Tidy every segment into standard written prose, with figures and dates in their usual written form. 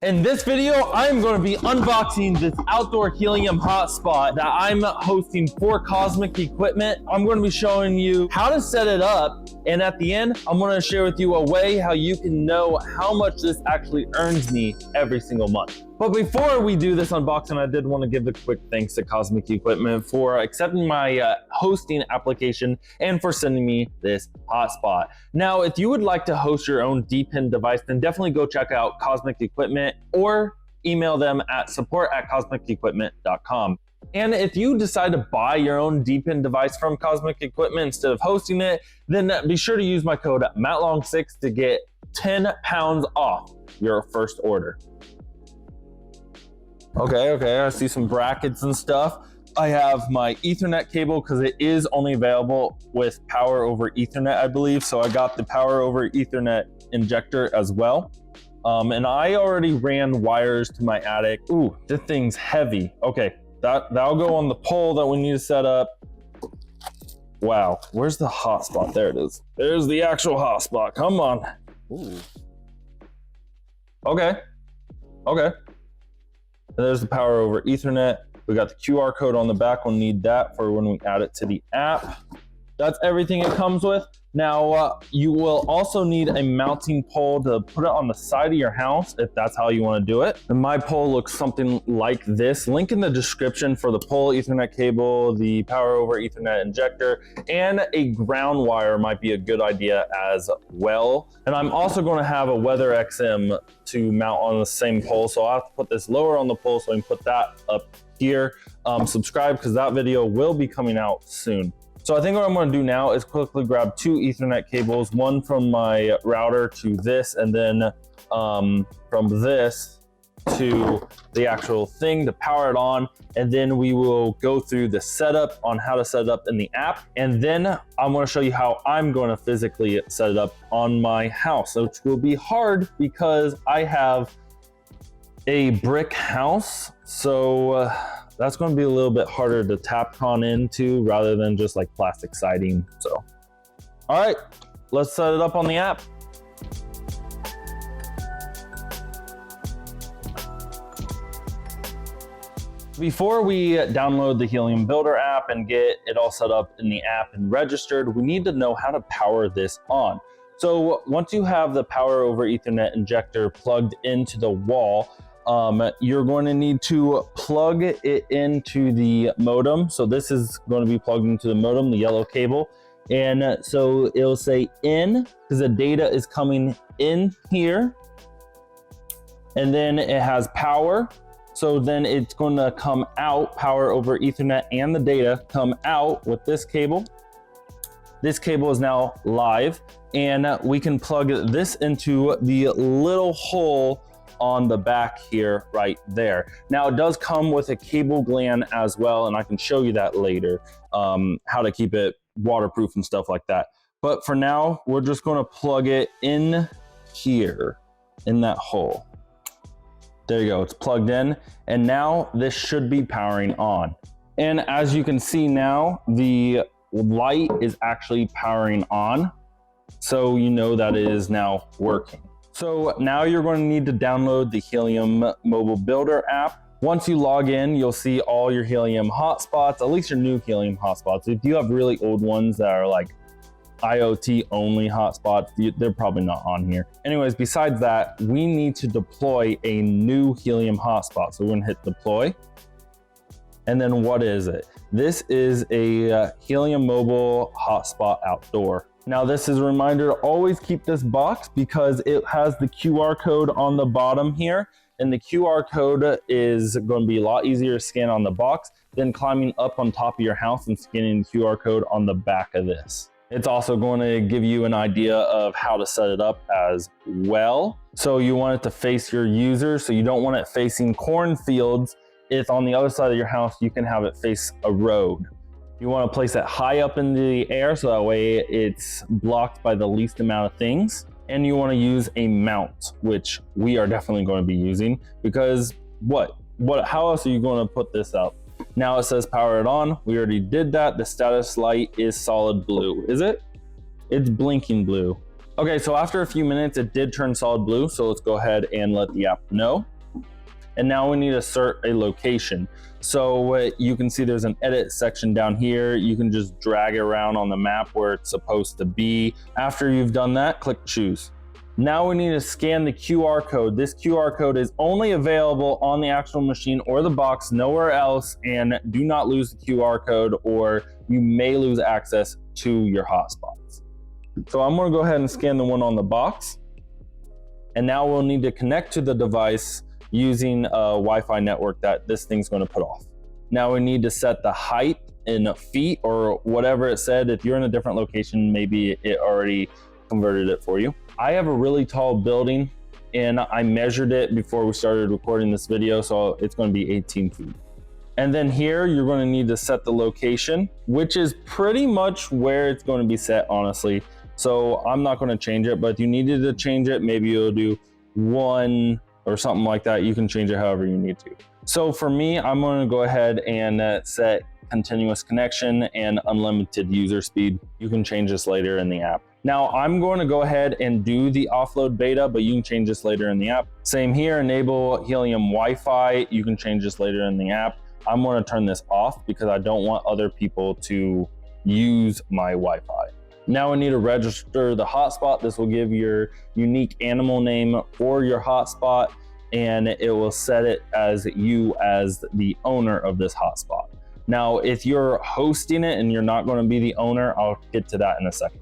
In this video, I'm going to be unboxing this outdoor helium hotspot that I'm hosting for Cosmic Equipment. I'm going to be showing you how to set it up, and at the end, I'm going to share with you a way how you can know how much this actually earns me every single month. But before we do this unboxing, I did want to give a quick thanks to Cosmic Equipment for accepting my hosting application and for sending me this hotspot. Now, if you would like to host your own D-pin device, then definitely go check out Cosmic Equipment or email them at support@cosmicequipment.com. And if you decide to buy your own D-pin device from Cosmic Equipment instead of hosting it, then be sure to use my code MATTLONG6 to get 10 pounds off your first order. Okay, I see some brackets and stuff. I have my Ethernet cable because it is only available with power over Ethernet, I believe. So I got the power over Ethernet injector as well. And I already ran wires to my attic. Ooh, this thing's heavy. Okay, that'll go on the pole that we need to set up. Wow, where's the hotspot? There it is. There's the actual hotspot, come on. Ooh. Okay. There's the power over Ethernet. We got the QR code on the back. We'll need that for when we add it to the app. That's everything it comes with. Now, you will also need a mounting pole to put it on the side of your house if that's how you want to do it. And my pole looks something like this. Link in the description for the pole, Ethernet cable, the power over Ethernet injector, and a ground wire might be a good idea as well. And I'm also going to have a Weather XM to mount on the same pole. So I'll have to put this lower on the pole so I can put that up here. Subscribe because that video will be coming out soon. So I think what I'm going to do now is quickly grab 2 Ethernet cables, one from my router to this, and then from this to the actual thing to power it on. And then we will go through the setup on how to set it up in the app. And then I'm going to show you how I'm going to physically set it up on my house, which will be hard because I have a brick house. So that's going to be a little bit harder to Tapcon into rather than just like plastic siding. So, all right, let's set it up on the app. Before we download the Helium Builder app and get it all set up in the app and registered, we need to know how to power this on. So once you have the power over Ethernet injector plugged into the wall, you're going to need to plug it into the modem. So this is going to be plugged into the modem, the yellow cable. And so it'll say in because the data is coming in here. And then it has power. So then it's going to come out, power over Ethernet and the data come out with this cable. This cable is now live and we can plug this into the little hole on the back here right there. Now it does come with a cable gland as well, and I can show you that later, how to keep it waterproof and stuff like that. But for now, we're just going to plug it in here in that hole. There you go, it's plugged in, and now this should be powering on. And as you can see now, the light is actually powering on, so you know that it is now working. So now you're going to need to download the Helium Mobile Builder app. Once you log in, you'll see all your Helium hotspots, at least your new Helium hotspots. If you have really old ones that are like IoT only hotspots, they're probably not on here. Anyways, besides that, we need to deploy a new Helium hotspot. So we're going to hit deploy. And then what is it? This is a Helium Mobile Hotspot Outdoor. Now this is a reminder to always keep this box because it has the QR code on the bottom here, and the QR code is going to be a lot easier to scan on the box than climbing up on top of your house and scanning the QR code on the back of this. It's also going to give you an idea of how to set it up as well. So you want it to face your user, so you don't want it facing cornfields. If on the other side of your house, you can have it face a road. You want to place it high up in the air so that way it's blocked by the least amount of things. And you want to use a mount, which we are definitely going to be using because how else are you going to put this up? Now it says power it on. We already did that. The status light is solid blue. Is it? It's blinking blue. Okay, so after a few minutes, it did turn solid blue. So let's go ahead and let the app know. And now we need to insert a location. So you can see there's an edit section down here. You can just drag it around on the map where it's supposed to be. After you've done that, click choose. Now we need to scan the QR code. This QR code is only available on the actual machine or the box, nowhere else, and do not lose the QR code or you may lose access to your hotspots. So I'm gonna go ahead and scan the one on the box. And now we'll need to connect to the device using a Wi-Fi network that this thing's gonna put off. Now we need to set the height in feet or whatever it said. If you're in a different location, maybe it already converted it for you. I have a really tall building and I measured it before we started recording this video, so it's going to be 18 feet. And then here you're going to need to set the location, which is pretty much where it's going to be set, honestly. So I'm not going to change it, but if you needed to change it, maybe you'll do 1 or something like that. You can change it however you need to. So for me, I'm going to go ahead and set continuous connection and unlimited user speed. You can change this later in the app. Now I'm going to go ahead and do the offload beta, but you can change this later in the app. Same here, enable Helium Wi-Fi. You can change this later in the app. I'm going to turn this off because I don't want other people to use my Wi-Fi. Now we need to register the hotspot. This will give your unique animal name for your hotspot, and it will set it as you as the owner of this hotspot. Now, if you're hosting it and you're not going to be the owner, I'll get to that in a second.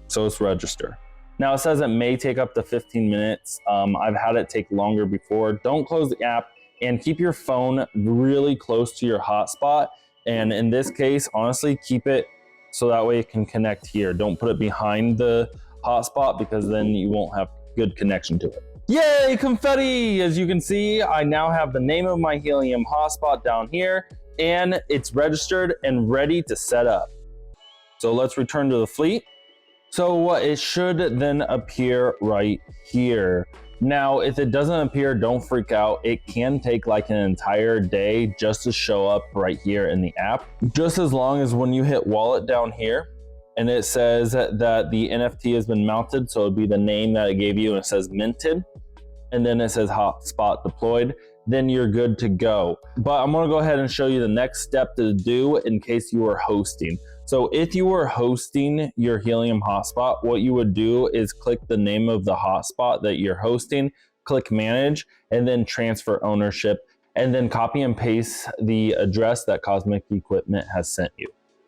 So let's register. Now it says it may take up to 15 minutes. I've had it take longer before. Don't close the app and keep your phone really close to your hotspot. And in this case, honestly, keep it so that way it can connect here. Don't put it behind the hotspot because then you won't have good connection to it. Yay, confetti! As you can see, I now have the name of my Helium hotspot down here and it's registered and ready to set up. So let's return to the fleet. So it should then appear right here. Now, if it doesn't appear, don't freak out. It can take like an entire day just to show up right here in the app. Just as long as when you hit wallet down here and it says that the NFT has been mounted, so it'd be the name that it gave you and it says minted, and then it says hotspot deployed, then you're good to go. But I'm gonna go ahead and show you the next step to do in case you are hosting. So if you were hosting your Helium hotspot, what you would do is click the name of the hotspot that you're hosting, click manage, and then transfer ownership, and then copy and paste the address that Cosmic Equipment has sent you.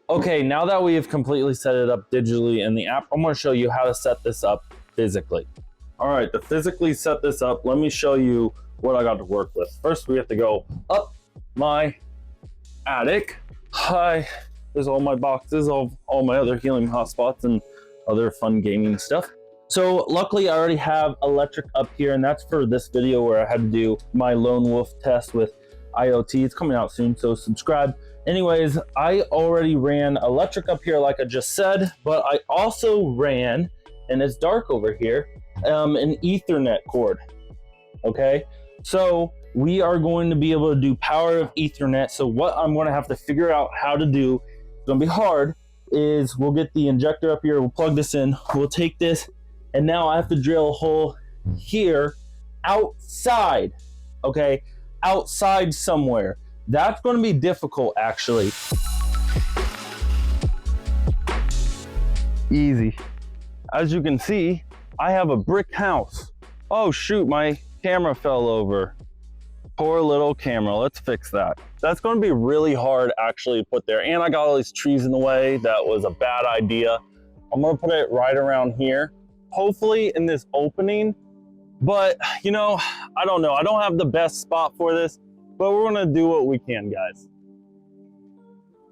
Okay, now that we have completely set it up digitally in the app, I'm gonna show you how to set this up physically. All right, to physically set this up, let me show you what I got to work with. First, we have to go up my attic. Hi. There's all my boxes, all my other Helium hotspots and other fun gaming stuff. So luckily I already have electric up here, and that's for this video where I had to do my lone wolf test with IoT. It's coming out soon, so subscribe. Anyways, I already ran electric up here like I just said, but I also ran, and it's dark over here, an Ethernet cord, okay? So we are going to be able to do power of Ethernet. So what I'm going to have to figure out how to do, it's gonna be hard, is we'll get the injector up here, we'll plug this in, we'll take this, and now I have to drill a hole here outside, okay? Outside somewhere. That's gonna be difficult, actually. Easy. As you can see, I have a brick house. Oh shoot, my camera fell over. Poor little camera, let's fix that. That's gonna be really hard actually to put there. And I got all these trees in the way. That was a bad idea. I'm gonna put it right around here, hopefully in this opening. But you know, I don't know. I don't have the best spot for this, but we're gonna do what we can, guys.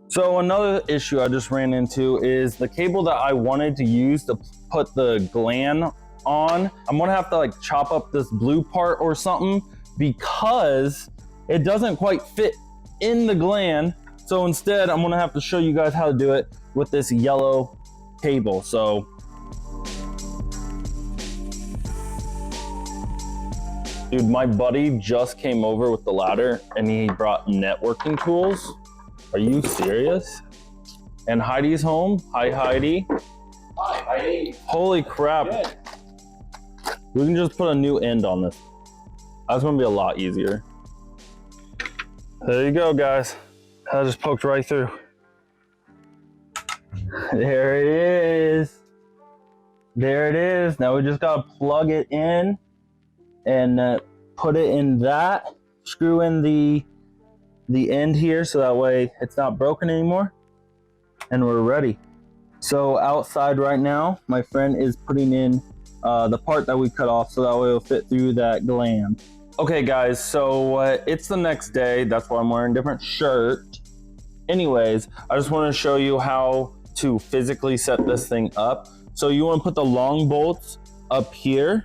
So another issue I just ran into is the cable that I wanted to use to put the gland on. I'm gonna have to like chop up this blue part or something because it doesn't quite fit in the gland. So instead, I'm gonna have to show you guys how to do it with this yellow cable. So dude, my buddy just came over with the ladder and he brought networking tools. Are you serious? And Heidi's home. Hi, Heidi. Hi, Heidi. Holy crap. Good. We can just put a new end on this. That's gonna be a lot easier. There you go, guys. I just poked right through. There it is. There it is. Now we just gotta plug it in and put it in that. Screw in the end here so that way it's not broken anymore. And we're ready. So outside right now, my friend is putting in the part that we cut off so that way it'll fit through that gland. Okay guys, so it's the next day. That's why I'm wearing a different shirt. Anyways, I just want to show you how to physically set this thing up. So you want to put the long bolts up here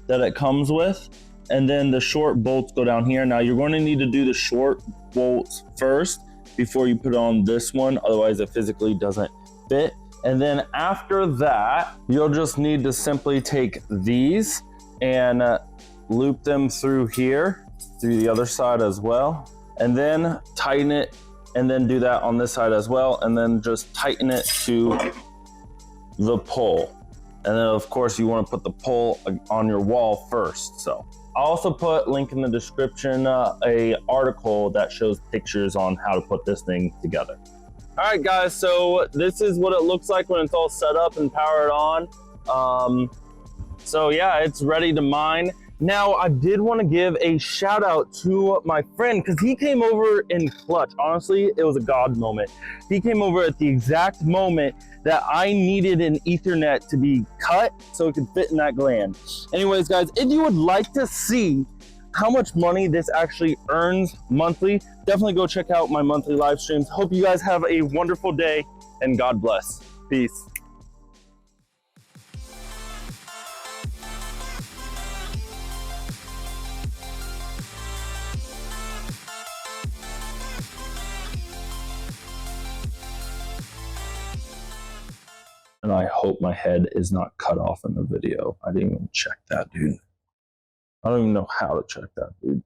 that it comes with, and then the short bolts go down here. Now you're going to need to do the short bolts first before you put on this one, otherwise it physically doesn't fit. And then after that, you'll just need to simply take these and loop them through here, through the other side as well, and then tighten it, and then do that on this side as well, and then just tighten it to the pole. And then of course you want to put the pole on your wall first. So I'll also put link in the description, a article that shows pictures on how to put this thing together. All right guys, so this is what it looks like when it's all set up and powered on. So yeah, it's ready to mine. Now, I did want to give a shout out to my friend because he came over in clutch. Honestly, it was a God moment. He came over at the exact moment that I needed an Ethernet to be cut so it could fit in that gland. Anyways, guys, if you would like to see how much money this actually earns monthly, definitely go check out my monthly live streams. Hope you guys have a wonderful day and God bless. Peace. And I hope my head is not cut off in the video. I didn't even check that, dude. I don't even know how to check that, dude.